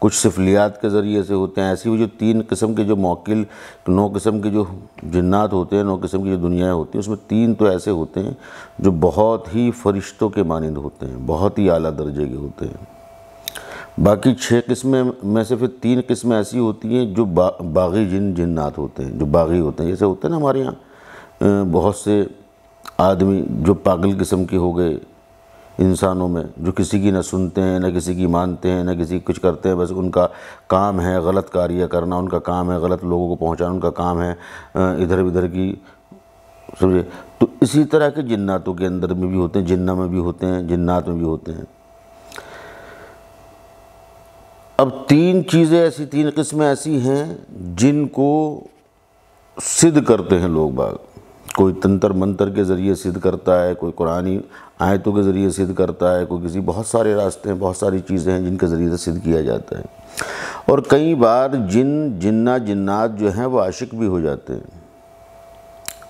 کچھ سفلیات کے ذریعے سے ہوتے ہیں۔ ایسی وہ جو 3 قسم کے جو موکل 9 قسم کے جو جنات ہوتے ہیں، 9 قسم کی جو دنیایں ہوتی ہیں، اس میں 3 تو ایسے ہوتے ہیں جو بہت ہی فرشتوں کے مانند ہوتے ہیں، بہت ہی اعلیٰ درجے کے ہوتے ہیں۔ باقی 6 قسمیں میں سے پھر 3 قسمیں ایسی ہوتی ہیں جو باغی جنات ہوتے ہیں، جو باغی ہوتے ہیں۔ جیسے ہوتے ہیں نا ہمارے یہاں بہت سے آدمی جو پاگل قسم کے ہو گئے انسانوں میں، جو کسی کی نہ سنتے ہیں، نہ کسی کی مانتے ہیں، نہ کسی کچھ کرتے ہیں، بس ان کا کام ہے غلط کاریہ کرنا، ان کا کام ہے غلط لوگوں کو پہنچانا، ان کا کام ہے ادھر ادھر کی سمجھے۔ تو اسی طرح کے جناتوں کے اندر میں بھی ہوتے ہیں، جنہ میں بھی ہوتے ہیں، جنات میں بھی ہوتے ہیں۔ اب 3 چیزیں ایسی، 3 قسمیں ایسی ہیں جن کو سدھ کرتے ہیں لوگ باغ۔ کوئی تنتر منتر کے ذریعے سدھ کرتا ہے، کوئی قرآنی آیتوں کے ذریعے سدھ کرتا ہے، کوئی کسی بہت سارے راستے ہیں، بہت ساری چیزیں ہیں جن کے ذریعے سے سدھ کیا جاتا ہے۔ اور کئی بار جنات جو ہیں وہ عاشق بھی ہو جاتے ہیں،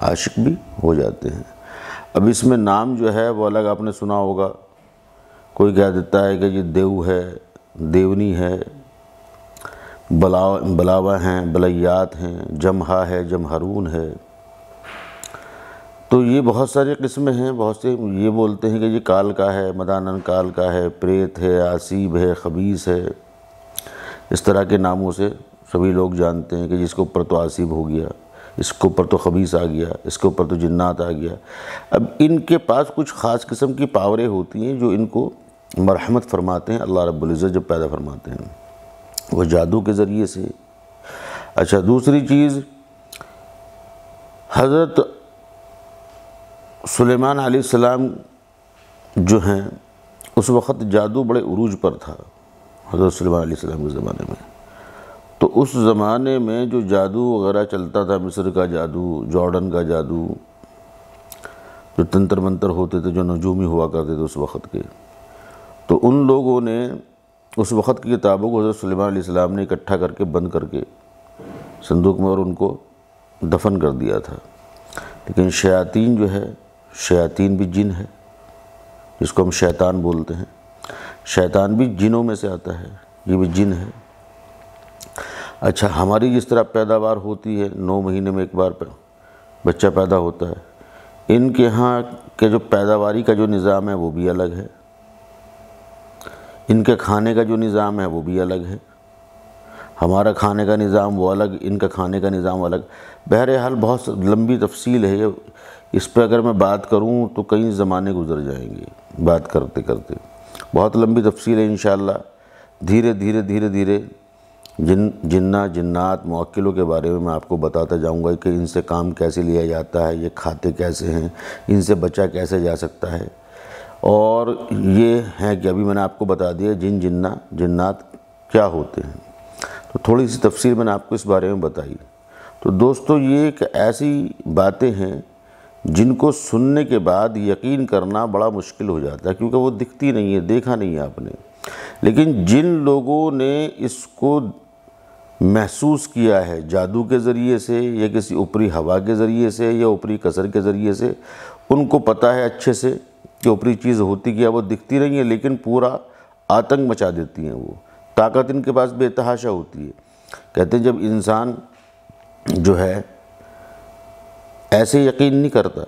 عاشق بھی ہو جاتے ہیں۔ اب اس میں نام جو ہے وہ الگ آپ نے سنا ہوگا، کوئی کہہ دیتا ہے کہ یہ دیو ہے، دیونی ہے، بلاوا ہیں، بلیات ہیں، جمہا ہے، جمہرون ہے۔ تو یہ بہت ساری قسمیں ہیں۔ بہت سے یہ بولتے ہیں کہ یہ کال کا ہے، مدانن کال کا ہے، پریت ہے، آسیب ہے، خبیث ہے۔ اس طرح کے ناموں سے سبھی لوگ جانتے ہیں کہ جس کے اوپر تو آسیب ہو گیا، اس کے اوپر تو خبیث آ گیا، اس کے اوپر تو جنات آ گیا۔ اب ان کے پاس کچھ خاص قسم کی پاوریں ہوتی ہیں جو ان کو مرحمت فرماتے ہیں اللہ رب العزت جب پیدا فرماتے ہیں، وہ جادو کے ذریعے سے۔ اچھا، دوسری چیز، حضرت سلیمان علیہ السلام جو ہیں اس وقت جادو بڑے عروج پر تھا، حضرت سلیمان علیہ السلام کے زمانے میں۔ تو اس زمانے میں جو جادو وغیرہ چلتا تھا، مصر کا جادو، جارڈن کا جادو، جو تنتر منتر ہوتے تھے، جو نجومی ہوا کرتے تھے اس وقت کے، تو ان لوگوں نے اس وقت کی کتابوں کو حضرت سلیمان علیہ السلام نے اکٹھا کر کے بند کر کے صندوق میں اور ان کو دفن کر دیا تھا۔ لیکن شیاطین جو ہے، شیاطین بھی جن ہے، جس کو ہم شیطان بولتے ہیں، شیطان بھی جنوں میں سے آتا ہے، یہ بھی جن ہے۔ اچھا، ہماری جس طرح پیداوار ہوتی ہے، 9 مہینے میں ایک بار بچہ پیدا ہوتا ہے، ان کے ہاں کے جو پیداواری کا جو نظام ہے وہ بھی الگ ہے، ان کے کھانے کا جو نظام ہے وہ بھی الگ ہے۔ ہمارا کھانے کا نظام وہ الگ، ان کا کھانے کا نظام الگ۔ بہرحال بہت لمبی تفصیل ہے، اس پہ اگر میں بات کروں تو کئی زمانے گزر جائیں گے بات کرتے کرتے، بہت لمبی تفصیل ہے۔ انشاءاللہ دھیرے دھیرے جنات موکلوں کے بارے میں آپ کو بتاتا جاؤں گا کہ ان سے کام کیسے لیا جاتا ہے، یہ کھاتے کیسے ہیں، ان سے بچا کیسے جا سکتا ہے۔ اور یہ ہے کہ ابھی میں نے آپ کو بتا دیا جنات کیا ہوتے ہیں، تو تھوڑی سی تفصیل میں نے آپ کو اس بارے میں بتائی۔ تو دوستو، یہ ایک ایسی باتیں ہیں جن کو سننے کے بعد یقین کرنا بڑا مشکل ہو جاتا ہے، کیونکہ وہ دکھتی نہیں ہے، دیکھا نہیں ہے آپ نے۔ لیکن جن لوگوں نے اس کو محسوس کیا ہے جادو کے ذریعے سے یا کسی اوپری ہوا کے ذریعے سے یا اوپری کثر کے ذریعے سے، ان کو پتہ ہے اچھے سے کہ اوپری چیز ہوتی کیا، وہ دکھتی نہیں ہے لیکن پورا آتنک مچا دیتی ہیں۔ وہ طاقت ان کے پاس بے تحاشا ہوتی ہے۔ کہتے ہیں جب انسان جو ہے ایسے یقین نہیں کرتا،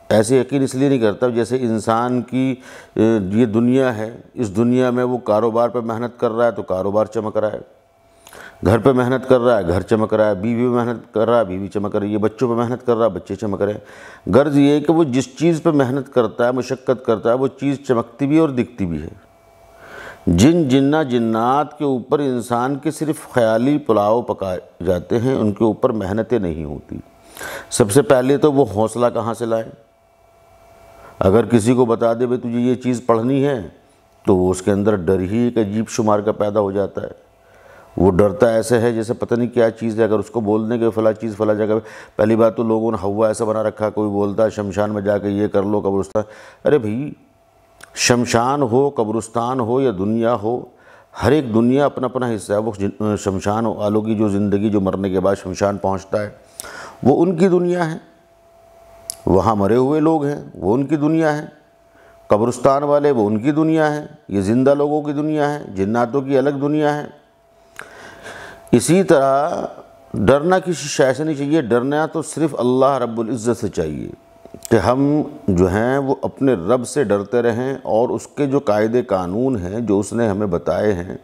ایسے یقین اس لیے نہیں کرتا جیسے انسان کی یہ دنیا ہے، اس دنیا میں وہ کاروبار پہ محنت کر رہا ہے تو کاروبار چمک رہا ہے، گھر پہ محنت کر رہا ہے گھر چمک رہا ہے، بیوی پہ محنت کر رہا ہے بیوی چمک رہی ہے، بچوں پہ محنت کر رہا ہے بچے چمک رہے ہیں۔ غرض یہ ہے کہ وہ جس چیز پہ محنت کرتا ہے، مشقت کرتا ہے، وہ چیز چمکتی بھی اور دکھتی بھی ہے۔ جنات کے اوپر انسان کے صرف خیالی پلاؤ پکائے جاتے ہیں، ان کے اوپر محنتیں نہیں ہوتی۔ سب سے پہلے تو وہ حوصلہ کہاں سے لائیں؟ اگر کسی کو بتا دے بھئی تجھے یہ چیز پڑھنی ہے تو وہ اس کے اندر ڈر ہی ایک عجیب شمار کا پیدا ہو جاتا ہے۔ وہ ڈرتا ایسے ہے جیسے پتہ نہیں کیا چیز ہے۔ اگر اس کو بول دیں کہ فلاں چیز فلاں جگہ، پہلی بات تو لوگوں نے ہوا ایسا بنا رکھا، کوئی بولتا ہے شمشان میں جا کے یہ کر لو، قبرستان۔ ارے بھائی، شمشان ہو، قبرستان ہو یا دنیا ہو، ہر ایک دنیا اپنا اپنا حصہ ہے۔ وہ شمشان والوں کی جو زندگی، جو مرنے کے بعد شمشان پہنچتا ہے، وہ ان کی دنیا ہے، وہاں مرے ہوئے لوگ ہیں، وہ ان کی دنیا ہے۔ قبرستان والے وہ ان کی دنیا ہے، یہ زندہ لوگوں کی دنیا ہے، جناتوں کی الگ دنیا ہے۔ اسی طرح ڈرنا کسی شے سے نہیں چاہیے، ڈرنا تو صرف اللہ رب العزت سے چاہیے کہ ہم جو ہیں وہ اپنے رب سے ڈرتے رہیں، اور اس کے جو قاعدے قانون ہیں جو اس نے ہمیں بتائے ہیں،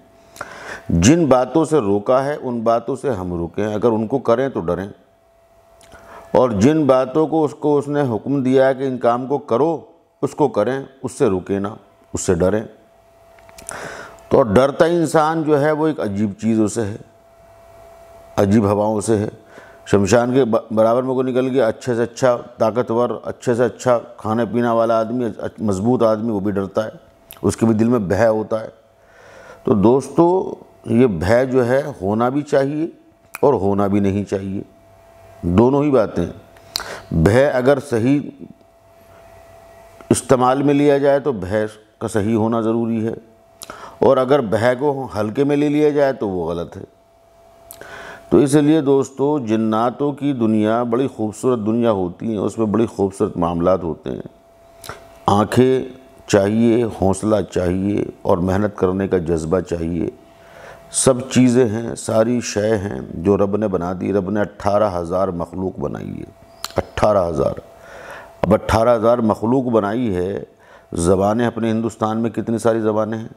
جن باتوں سے روکا ہے ان باتوں سے ہم رکیں، اگر ان کو کریں تو ڈریں، اور جن باتوں کو اس نے حکم دیا ہے کہ ان کام کو کرو اس کو کریں، اس سے رکیں نہ، اس سے ڈریں۔ تو ڈرتا انسان جو ہے وہ ایک عجیب چیزوں سے ہے، عجیب ہواؤں سے ہے۔ شمشان کے برابر میں کو نکل گیا اچھے سے اچھا طاقتور، اچھے سے اچھا کھانے پینا والا آدمی، مضبوط آدمی، وہ بھی ڈرتا ہے، اس کے بھی دل میں بھے ہوتا ہے۔ تو دوستو یہ بھے جو ہے ہونا بھی چاہیے اور ہونا بھی نہیں چاہیے، دونوں ہی باتیں۔ بھے اگر صحیح استعمال میں لیا جائے تو بھے کا صحیح ہونا ضروری ہے، اور اگر بھے کو ہلکے میں لے لیا جائے تو وہ غلط ہے۔ تو اس لیے دوستو جناتوں کی دنیا بڑی خوبصورت دنیا ہوتی ہیں، اس میں بڑی خوبصورت معاملات ہوتے ہیں۔ آنکھیں چاہیے، حوصلہ چاہیے، اور محنت کرنے کا جذبہ چاہیے، سب چیزیں ہیں، ساری شے ہیں جو رب نے بنا دی۔ رب نے 18,000 مخلوق بنائی ہے، 18,000۔ اب 18,000 مخلوق بنائی ہے، زبانیں اپنے ہندوستان میں کتنی ساری زبانیں ہیں،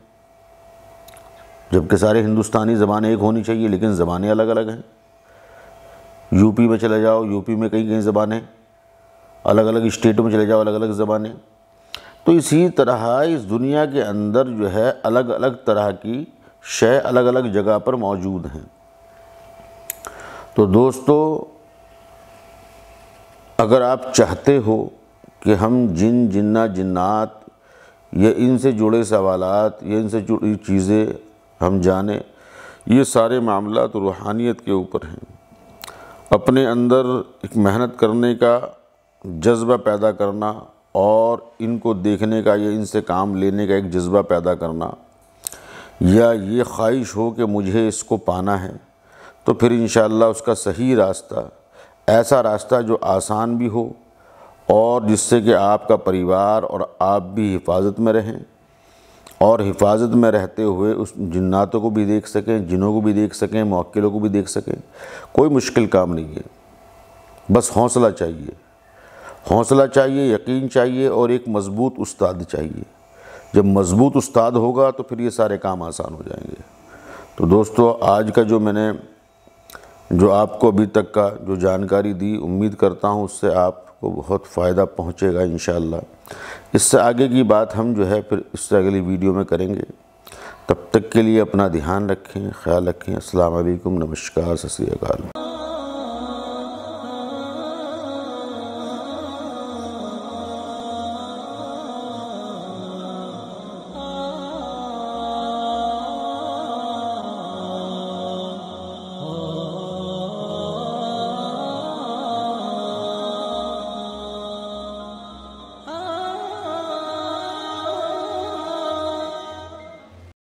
جبکہ سارے ہندوستانی زبانیں ایک ہونی چاہیے، لیکن زبانیں الگ الگ ہیں۔ یو پی میں چلے جاؤ، یو پی میں کئی زبانیں، الگ الگ اسٹیٹوں میں چلے جاؤ، الگ الگ زبانیں۔ تو اسی طرح اس دنیا کے اندر جو ہے الگ الگ طرح کی شے الگ الگ جگہ پر موجود ہیں۔ تو دوستو اگر آپ چاہتے ہو کہ ہم جنات یا ان سے جڑے سوالات یا ان سے جڑی چیزیں ہم جانیں، یہ سارے معاملات روحانیت کے اوپر ہیں۔ اپنے اندر ایک محنت کرنے کا جذبہ پیدا کرنا، اور ان کو دیکھنے کا یا ان سے کام لینے کا ایک جذبہ پیدا کرنا، یا یہ خواہش ہو کہ مجھے اس کو پانا ہے، تو پھر انشاءاللہ اس کا صحیح راستہ، ایسا راستہ جو آسان بھی ہو، اور جس سے کہ آپ کا پریوار اور آپ بھی حفاظت میں رہیں، اور حفاظت میں رہتے ہوئے اس جناتوں کو بھی دیکھ سکیں، جنوں کو بھی دیکھ سکیں، موکلوں کو بھی دیکھ سکیں۔ کوئی مشکل کام نہیں ہے، بس حوصلہ چاہیے، حوصلہ چاہیے، یقین چاہیے، اور ایک مضبوط استاد چاہیے۔ جب مضبوط استاد ہوگا تو پھر یہ سارے کام آسان ہو جائیں گے۔ تو دوستو آج کا جو آپ کو ابھی تک کا جو جانکاری دی، امید کرتا ہوں اس سے آپ کو بہت فائدہ پہنچے گا انشاءاللہ۔ اس سے آگے کی بات ہم جو ہے پھر اس سے اگلی ویڈیو میں کریں گے۔ تب تک کے لیے اپنا دھیان رکھیں، خیال رکھیں۔ السلام علیکم، نمسکار، ست سری اکال۔